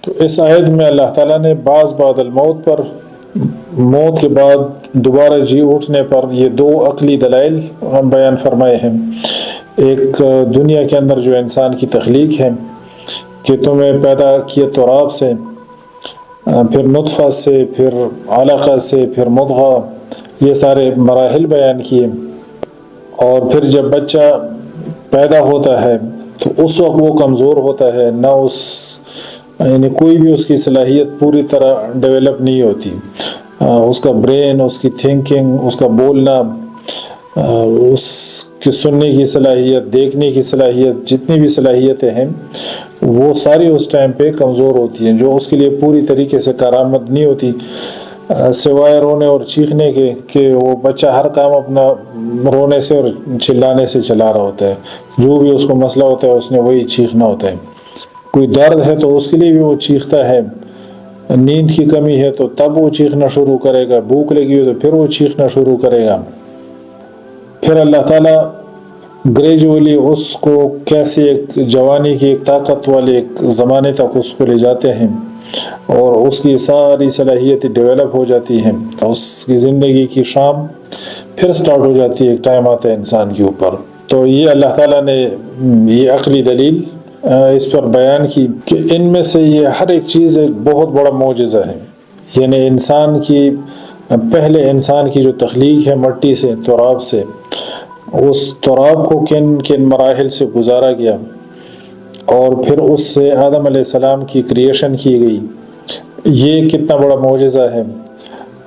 تو اس آیت میں اللہ تعالیٰ نے بعد الموت پر، موت کے بعد دوبارہ جی اٹھنے پر یہ دو عقلی دلائل بیان فرمائے ہیں۔ ایک دنیا کے اندر جو انسان کی تخلیق ہے کہ تمہیں پیدا کیا تراب سے، پھر نطفہ سے، پھر علقہ سے، پھر مضغہ، یہ سارے مراحل بیان کیے، اور پھر جب بچہ پیدا ہوتا ہے تو اس وقت وہ کمزور ہوتا ہے، نہ یعنی کوئی بھی اس کی صلاحیت پوری طرح ڈیولپ نہیں ہوتی، اس کا برین، اس کی تھنکنگ، اس کا بولنا، اس کی سننے کی صلاحیت، دیکھنے کی صلاحیت، جتنی بھی صلاحیتیں ہیں وہ ساری اس ٹائم پہ کمزور ہوتی ہیں، جو اس کے لیے پوری طریقے سے کارآمد نہیں ہوتی، سوائے رونے اور چیخنے کے کہ وہ بچہ ہر کام اپنا رونے سے اور چلانے سے چلا رہا ہوتا ہے، جو بھی اس کو مسئلہ ہوتا ہے اس نے وہی چیخنا ہوتا ہے، کوئی درد ہے تو اس کے لیے بھی وہ چیختا ہے، نیند کی کمی ہے تو تب وہ چیخنا شروع کرے گا، بھوک لگی ہو تو پھر وہ چیخنا شروع کرے گا۔ پھر اللہ تعالیٰ گریجولی اس کو کیسے ایک جوانی کی ایک طاقت والے ایک زمانے تک اس کو لے جاتے ہیں، اور اس کی ساری صلاحیتیں ڈیولپ ہو جاتی ہیں، اس کی زندگی کی شام پھر سٹارٹ ہو جاتی ہے، ایک ٹائم آتا ہے انسان کے اوپر۔ تو یہ اللہ تعالیٰ نے یہ عقلی دلیل اس پر بیان کی کہ ان میں سے یہ ہر ایک چیز ایک بہت بڑا معجزہ ہے، یعنی انسان کی پہلے انسان کی جو تخلیق ہے مٹی سے، تراب سے، اس تراب کو کن کن مراحل سے گزارا گیا، اور پھر اس سے آدم علیہ السلام کی کریشن کی گئی، یہ کتنا بڑا معجزہ ہے،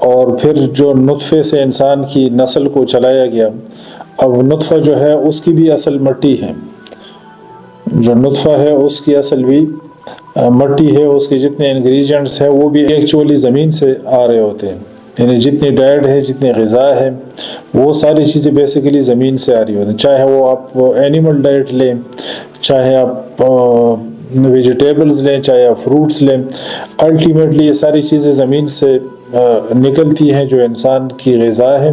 اور پھر جو نطفے سے انسان کی نسل کو چلایا گیا، اب نطفہ جو ہے اس کی بھی اصل مٹی ہے، جو نطفہ ہے اس کی اصل بھی مٹی ہے، اس کے جتنے انگریڈینٹس ہیں وہ بھی ایکچولی زمین سے آ رہے ہوتے ہیں، یعنی جتنی ڈائٹ ہے، جتنی غذا ہے، وہ ساری چیزیں بیسیکلی زمین سے آ رہی ہوتی ہیں، چاہے وہ آپ اینیمل ڈائٹ لیں، چاہے آپ ویجیٹیبلز لیں، چاہے آپ فروٹس لیں، الٹیمیٹلی یہ ساری چیزیں زمین سے نکلتی ہیں جو انسان کی غذا ہے۔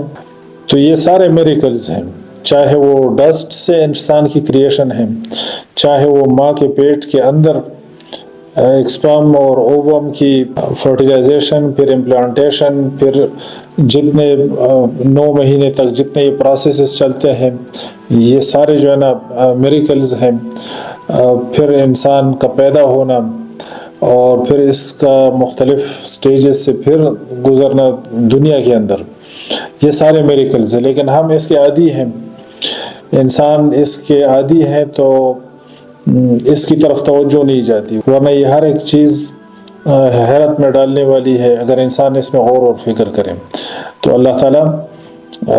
تو یہ سارے میریکلز ہیں، چاہے وہ ڈسٹ سے انسان کی کریشن ہے، چاہے وہ ماں کے پیٹ کے اندر ایک سپرم اور اووم کی فرٹیلائزیشن، پھر امپلانٹیشن، پھر جتنے 9 مہینے تک جتنے یہ پروسیسز چلتے ہیں، یہ سارے جو ہے نا میریکلز ہیں، پھر انسان کا پیدا ہونا، اور پھر اس کا مختلف سٹیجز سے پھر گزرنا دنیا کے اندر، یہ سارے میریکلز ہیں، لیکن ہم اس کے عادی ہیں، انسان اس کے عادی ہیں تو اس کی طرف توجہ نہیں جاتی، ورنہ یہ ہر ایک چیز حیرت میں ڈالنے والی ہے اگر انسان اس میں غور اور فکر کرے۔ تو اللہ تعالیٰ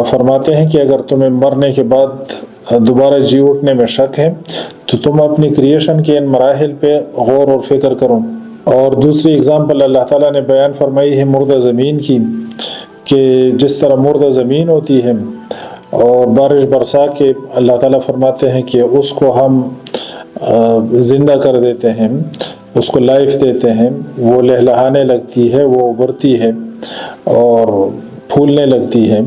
فرماتے ہیں کہ اگر تمہیں مرنے کے بعد دوبارہ جی اٹھنے میں شک ہے تو تم اپنی کریشن کے ان مراحل پہ غور اور فکر کرو۔ اور دوسری اگزامپل اللہ تعالیٰ نے بیان فرمائی ہے مردہ زمین کی، کہ جس طرح مردہ زمین ہوتی ہے اور بارش برسا کے اللہ تعالیٰ فرماتے ہیں کہ اس کو ہم زندہ کر دیتے ہیں، اس کو لائف دیتے ہیں، وہ لہلہانے لگتی ہے، وہ ابھرتی ہے اور پھولنے لگتی ہے،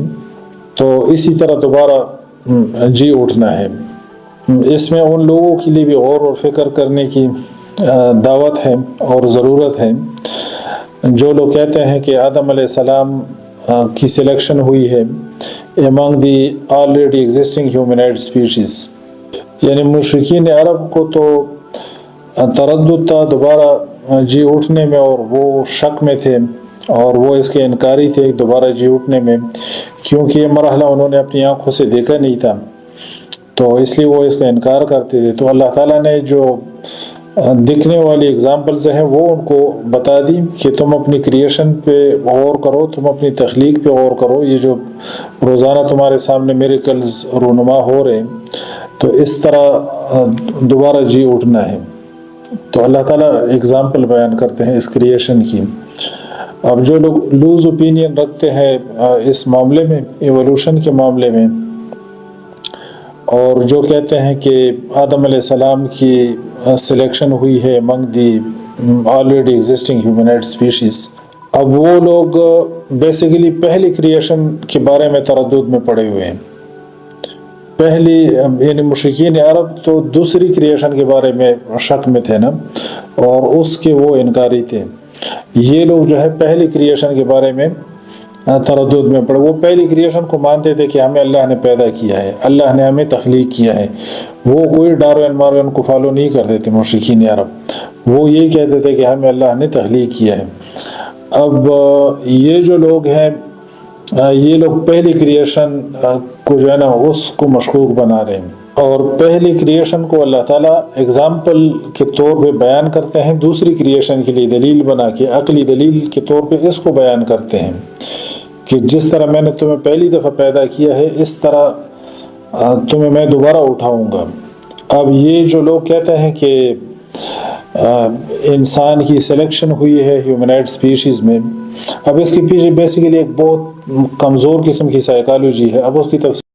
تو اسی طرح دوبارہ جی اٹھنا ہے۔ اس میں ان لوگوں کے لیے بھی غور اور فکر کرنے کی دعوت ہے اور ضرورت ہے جو لوگ کہتے ہیں کہ آدم علیہ السلام کی سلیکشن ہوئی ہے among the already existing humanoid species، یعنی مشرکین عرب کو تو تردد تھا دوبارہ جی اٹھنے میں، اور وہ شک میں تھے اور وہ اس کے انکاری تھے دوبارہ جی اٹھنے میں، کیونکہ یہ مرحلہ انہوں نے اپنی آنکھوں سے دیکھا نہیں تھا، تو اس لیے وہ اس کا انکار کرتے تھے۔ تو اللہ تعالیٰ نے جو دکھنے والی اگزامپلز ہیں وہ ان کو بتا دی کہ تم اپنی کریشن پہ غور کرو، تم اپنی تخلیق پہ غور کرو، یہ جو روزانہ تمہارے سامنے میریکلز رونما ہو رہے ہیں، تو اس طرح دوبارہ جی اٹھنا ہے۔ تو اللہ تعالیٰ اگزامپل بیان کرتے ہیں اس کریشن کی۔ اب جو لوگ لوز اوپینین رکھتے ہیں اس معاملے میں، ایولوشن کے معاملے میں، اور جو کہتے ہیں کہ آدم علیہ السلام کی سلیکشن ہوئی ہے among the already existing humanoid species، اب وہ لوگ بیسیکلی پہلی کریشن کے بارے میں تردد میں پڑے ہوئے ہیں، یعنی مشرکین عرب تو دوسری کریشن کے بارے میں شک میں تھے نا، اور اس کے وہ انکاری تھے. یہ لوگ جو ہے پہلی کریشن کے بارے میں تردد میں پڑے. وہ پہلی کریشن کو مانتے تھے کہ ہمیں اللہ نے پیدا کیا ہے, اللہ نے ہمیں تخلیق کیا ہے. وہ کوئی ڈاروین ماروین کو فالو نہیں کرتے تھے مشرکین عرب. وہ یہی کہتے تھے کہ ہمیں اللہ نے تخلیق کیا ہے. اب یہ جو لوگ ہیں یہ لوگ پہلی کریشن کو جو ہے نا اس کو مشکوک بنا رہے ہیں, اور پہلی کریشن کو اللہ تعالیٰ اگزامپل کے طور پہ بیان کرتے ہیں, دوسری کریشن کے لیے دلیل بنا کے, عقلی دلیل کے طور پہ اس کو بیان کرتے ہیں کہ جس طرح میں نے تمہیں پہلی دفعہ پیدا کیا ہے اس طرح تمہیں میں دوبارہ اٹھاؤں گا. اب یہ جو لوگ کہتے ہیں کہ انسان کی سلیکشن ہوئی ہے ہیومنائڈ اسپیشیز میں, اب اس کے پیچھے بیسیکلی ایک بہت کمزور قسم کی سائیکالوجی ہے. اب اس کی تفصیل